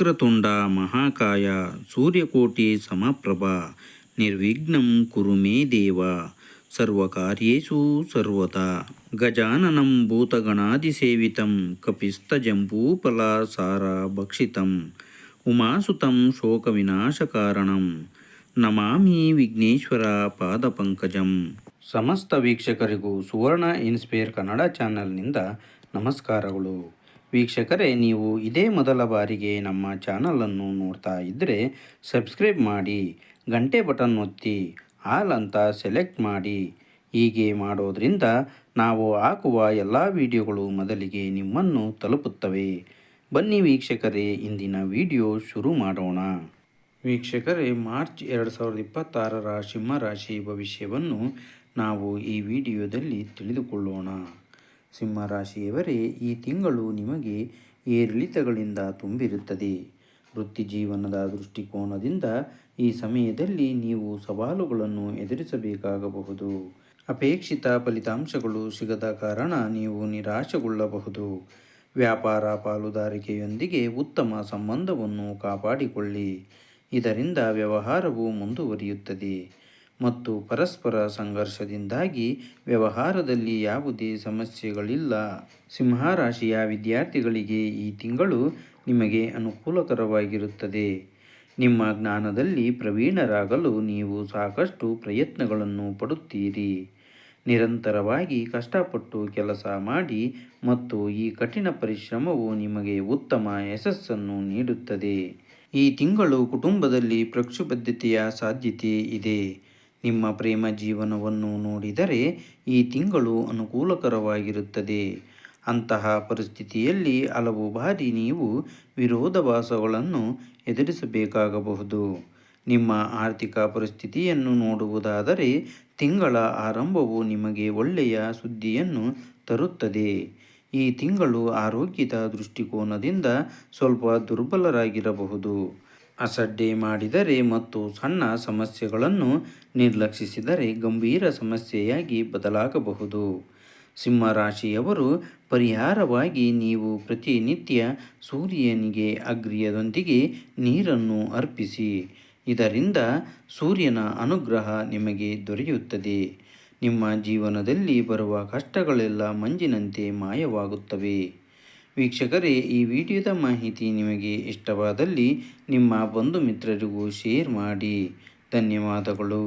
ವಕ್ರತುಂಡ ಮಹಾಕಾಯ ಸೂರ್ಯಕೋಟಿ ಸಮಪ್ರಭ ನಿರ್ವಿಘ್ನಂ ಕುರು ಮೇ ದೇವ ಸರ್ವಕಾರ್ಯೇಷು ಸರ್ವತಾ ಗಜಾನನಂ ಭೂತಗಣಾದಿಸೇವಿತಂ ಕಪಿಸ್ತಜಂಬೂಫಲಸಾರ ಭಕ್ಷಿತಂ ಉಮಾಸುತಂ ಶೋಕವಿನಾಶಕಾರಣಂ ನಮಾಮಿ ವಿಘ್ನೇಶ್ವರ ಪಾದಪಂಕಜಂ. ಸಮಸ್ತ ವೀಕ್ಷಕರಿಗೂ ಸುವರ್ಣ ಇನ್ಸ್ಪೈರ್ ಕನ್ನಡ ಚಾನಲ್ನಿಂದ ನಮಸ್ಕಾರಗಳು. ವೀಕ್ಷಕರೇ, ನೀವು ಇದೇ ಮೊದಲ ಬಾರಿಗೆ ನಮ್ಮ ಚಾನಲನ್ನು ನೋಡ್ತಾ ಇದ್ದರೆ ಸಬ್ಸ್ಕ್ರೈಬ್ ಮಾಡಿ, ಗಂಟೆ ಬಟನ್ ಒತ್ತಿ ಆಲ್ ಅಂತ ಸೆಲೆಕ್ಟ್ ಮಾಡಿ. ಹೀಗೆ ಮಾಡೋದ್ರಿಂದ ನಾವು ಹಾಕುವ ಎಲ್ಲ ವಿಡಿಯೋಗಳು ಮೊದಲಿಗೆ ನಿಮ್ಮನ್ನು ತಲುಪುತ್ತವೆ. ಬನ್ನಿ ವೀಕ್ಷಕರೇ, ಇಂದಿನ ವಿಡಿಯೋ ಶುರು ಮಾಡೋಣ. ವೀಕ್ಷಕರೇ, ಮಾರ್ಚ್ 2026ರ ಸಿಂಹರಾಶಿ ಭವಿಷ್ಯವನ್ನು ನಾವು ಈ ವಿಡಿಯೋದಲ್ಲಿ ತಿಳಿದುಕೊಳ್ಳೋಣ. ಸಿಂಹರಾಶಿಯವರೇ, ಈ ತಿಂಗಳು ನಿಮಗೆ ಏರಿಳಿತಗಳಿಂದ ತುಂಬಿರುತ್ತದೆ. ವೃತ್ತಿ ಜೀವನದ ದೃಷ್ಟಿಕೋನದಿಂದ ಈ ಸಮಯದಲ್ಲಿ ನೀವು ಸವಾಲುಗಳನ್ನು ಎದುರಿಸಬೇಕಾಗಬಹುದು. ಅಪೇಕ್ಷಿತ ಫಲಿತಾಂಶಗಳು ಸಿಗದ ಕಾರಣ ನೀವು ನಿರಾಶೆಗೊಳ್ಳಬಹುದು. ವ್ಯಾಪಾರ ಪಾಲುದಾರಿಕೆಯೊಂದಿಗೆ ಉತ್ತಮ ಸಂಬಂಧವನ್ನು ಕಾಪಾಡಿಕೊಳ್ಳಿ. ಇದರಿಂದ ವ್ಯವಹಾರವು ಮುಂದುವರಿಯುತ್ತದೆ ಮತ್ತು ಪರಸ್ಪರ ಸಂಘರ್ಷದಿಂದಾಗಿ ವ್ಯವಹಾರದಲ್ಲಿ ಯಾವುದೇ ಸಮಸ್ಯೆಗಳಿಲ್ಲ. ಸಿಂಹರಾಶಿಯ ವಿದ್ಯಾರ್ಥಿಗಳಿಗೆ ಈ ತಿಂಗಳು ನಿಮಗೆ ಅನುಕೂಲಕರವಾಗಿರುತ್ತದೆ. ನಿಮ್ಮ ಜ್ಞಾನದಲ್ಲಿ ಪ್ರವೀಣರಾಗಲು ನೀವು ಸಾಕಷ್ಟು ಪ್ರಯತ್ನಗಳನ್ನು ಪಡುತ್ತೀರಿ. ನಿರಂತರವಾಗಿ ಕಷ್ಟಪಟ್ಟು ಕೆಲಸ ಮಾಡಿ ಮತ್ತು ಈ ಕಠಿಣ ಪರಿಶ್ರಮವು ನಿಮಗೆ ಉತ್ತಮ ಯಶಸ್ಸನ್ನು ನೀಡುತ್ತದೆ. ಈ ತಿಂಗಳು ಕುಟುಂಬದಲ್ಲಿ ಪ್ರಕ್ಷುಬ್ಧತೆಯ ಸಾಧ್ಯತೆ ಇದೆ. ನಿಮ್ಮ ಪ್ರೇಮ ಜೀವನವನ್ನು ನೋಡಿದರೆ ಈ ತಿಂಗಳು ಅನುಕೂಲಕರವಾಗಿರುತ್ತದೆ. ಅಂತಹ ಪರಿಸ್ಥಿತಿಯಲ್ಲಿ ಹಲವು ಬಾರಿ ನೀವು ವಿರೋಧಾಭಾಸಗಳನ್ನು ಎದುರಿಸಬೇಕಾಗಬಹುದು. ನಿಮ್ಮ ಆರ್ಥಿಕ ಪರಿಸ್ಥಿತಿಯನ್ನು ನೋಡುವುದಾದರೆ ತಿಂಗಳ ಆರಂಭವು ನಿಮಗೆ ಒಳ್ಳೆಯ ಸುದ್ದಿಯನ್ನು ತರುತ್ತದೆ. ಈ ತಿಂಗಳು ಆರೋಗ್ಯದ ದೃಷ್ಟಿಕೋನದಿಂದ ಸ್ವಲ್ಪ ದುರ್ಬಲರಾಗಿರಬಹುದು. ಅಸಡ್ಡೆ ಮಾಡಿದರೆ ಮತ್ತು ಸಣ್ಣ ಸಮಸ್ಯೆಗಳನ್ನು ನಿರ್ಲಕ್ಷಿಸಿದರೆ ಗಂಭೀರ ಸಮಸ್ಯೆಯಾಗಿ ಬದಲಾಗಬಹುದು. ಸಿಂಹರಾಶಿಯವರು ಪರಿಹಾರವಾಗಿ ನೀವು ಪ್ರತಿನಿತ್ಯ ಸೂರ್ಯನಿಗೆ ಅರ್ಘ್ಯದೊಂದಿಗೆ ನೀರನ್ನು ಅರ್ಪಿಸಿ. ಇದರಿಂದ ಸೂರ್ಯನ ಅನುಗ್ರಹ ನಿಮಗೆ ದೊರೆಯುತ್ತದೆ. ನಿಮ್ಮ ಜೀವನದಲ್ಲಿ ಬರುವ ಕಷ್ಟಗಳೆಲ್ಲ ಮಂಜಿನಂತೆ ಮಾಯವಾಗುತ್ತವೆ. ವೀಕ್ಷಕರೇ, ಈ ವಿಡಿಯೋದ ಮಾಹಿತಿ ನಿಮಗೆ ಇಷ್ಟವಾದಲ್ಲಿ ನಿಮ್ಮ ಬಂಧು ಮಿತ್ರರಿಗೂ ಶೇರ್ ಮಾಡಿ. ಧನ್ಯವಾದಗಳು.